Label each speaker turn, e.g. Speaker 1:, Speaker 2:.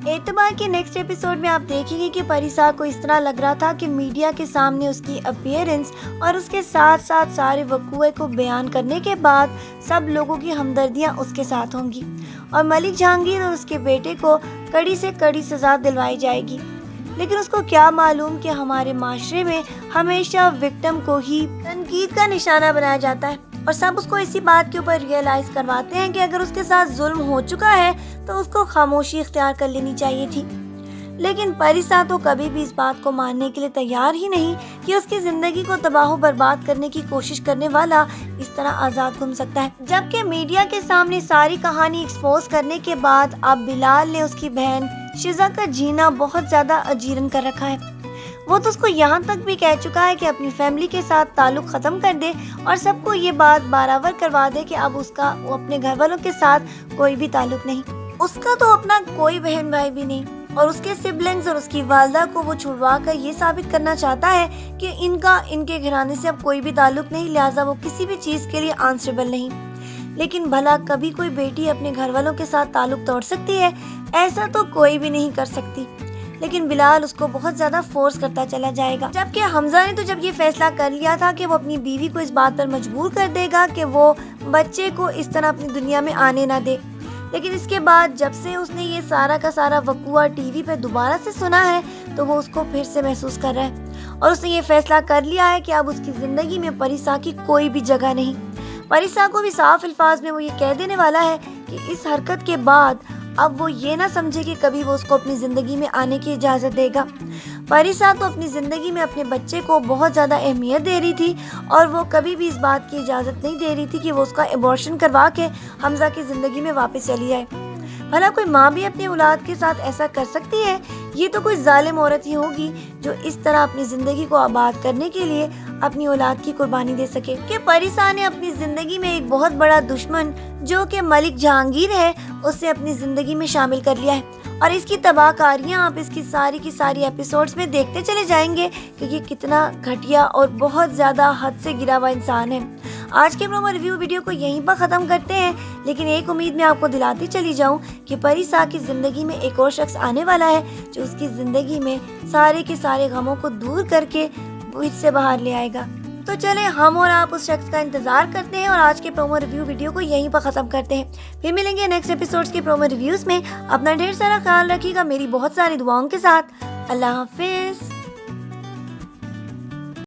Speaker 1: اعتبار کے next episode میں آپ دیکھیں گے کہ پریسا کو اس طرح لگ رہا تھا کہ میڈیا کے سامنے اس کی اپیئرنس اور اس کے ساتھ ساتھ سارے وقوعے کو بیان کرنے کے بعد سب لوگوں کی ہمدردیاں اس کے ساتھ ہوں گی اور ملک جہانگیر اور اس کے بیٹے کو کڑی سے کڑی سزا دلوائی جائے گی۔ لیکن اس کو کیا معلوم کہ ہمارے معاشرے میں ہمیشہ وکٹم کو ہی تنقید کا نشانہ بنایا جاتا ہے اور سب اس کو اسی بات کے اوپر ریئلائز کرواتے ہیں کہ اگر اس کے ساتھ ظلم ہو چکا ہے تو اس کو خاموشی اختیار کر لینی چاہیے تھی۔ لیکن پریسا تو کبھی بھی اس بات کو ماننے کے لیے تیار ہی نہیں کہ اس کی زندگی کو تباہ و برباد کرنے کی کوشش کرنے والا اس طرح آزاد گھوم سکتا ہے۔ جبکہ میڈیا کے سامنے ساری کہانی ایکسپوز کرنے کے بعد اب بلال نے اس کی بہن شزا کا جینا بہت زیادہ اجیرن کر رکھا ہے۔ وہ تو اس کو یہاں تک بھی کہہ چکا ہے کہ اپنی فیملی کے ساتھ تعلق ختم کر دے اور سب کو یہ بات برابر کروا دے کہ اب اس کا اپنے گھر والوں کے ساتھ کوئی بھی تعلق نہیں، اس کا تو اپنا کوئی بہن بھائی بھی نہیں، اور اس کے سبلنگز اور اس کی والدہ کو وہ چھڑوا کر یہ ثابت کرنا چاہتا ہے کہ ان کے گھرانے سے اب کوئی بھی تعلق نہیں، لہٰذا وہ کسی بھی چیز کے لیے آنسریبل نہیں۔ لیکن بھلا کبھی کوئی بیٹی اپنے گھر والوں کے ساتھ تعلق توڑ سکتی ہے؟ ایسا تو کوئی بھی نہیں کر سکتی۔ لیکن بلال اس کو بہت زیادہ فورس کرتا چلا جائے گا، جبکہ حمزہ نے تو جب یہ فیصلہ کر لیا تھا کہ وہ اپنی بیوی کو اس بات پر مجبور کر دے گا کہ وہ بچے کو اس طرح اپنی دنیا میں آنے نہ دے، لیکن اس کے بعد جب سے اس نے یہ سارا کا سارا وقوعہ ٹی وی پہ دوبارہ سے سنا ہے تو وہ اس کو پھر سے محسوس کر رہا ہے اور اس نے یہ فیصلہ کر لیا ہے کہ اب اس کی زندگی میں پریسا کی کوئی بھی جگہ نہیں۔ پریسا کو بھی صاف الفاظ میں وہ یہ کہہ دینے والا ہے کہ اس حرکت کے بعد اب وہ یہ نہ سمجھے کہ کبھی وہ اس کو اپنی زندگی میں آنے کی اجازت دے گا۔ پریسا تو اپنی زندگی میں اپنے بچے کو بہت زیادہ اہمیت دے رہی تھی اور وہ کبھی بھی اس بات کی اجازت نہیں دے رہی تھی کہ وہ اس کا ابورشن کروا کے حمزہ کی زندگی میں واپس چلی جائے۔ بھلا کوئی ماں بھی اپنی اولاد کے ساتھ ایسا کر سکتی ہے؟ یہ تو کوئی ظالم عورت ہی ہوگی جو اس طرح اپنی زندگی کو آباد کرنے کے لیے اپنی اولاد کی قربانی دے سکے۔ کہ پریسا نے اپنی زندگی میں ایک بہت بڑا دشمن جو کہ ملک جہانگیر ہے اسے اپنی زندگی میں شامل کر لیا ہے اور اس کی تباہ کاریاں آپ اس کی ساری ایپیسوڈز میں دیکھتے چلے جائیں گے کہ یہ کتنا گھٹیا اور بہت زیادہ حد سے گرا ہوا انسان ہے۔ آج کے پرومو ریویو ویڈیو کو یہیں پر ختم کرتے ہیں، لیکن ایک امید میں آپ کو دلاتی چلی جاؤں کہ پریسا کی زندگی میں ایک اور شخص آنے والا ہے جو اس کی زندگی میں سارے کے سارے غموں کو دور کر کے اس سے باہر لے آئے گا۔ تو چلیں ہم اور آپ اس شخص کا انتظار کرتے ہیں اور آج کے پرومو ریویو ویڈیو کو یہیں پر ختم کرتے ہیں۔ پھر ملیں گے نیکسٹ ایپیسوڈز کے پرومو ریویوز میں۔ اپنا ڈھیر سارا خیال رکھیے گا میری بہت ساری دعاؤں کے ساتھ۔ اللہ حافظ۔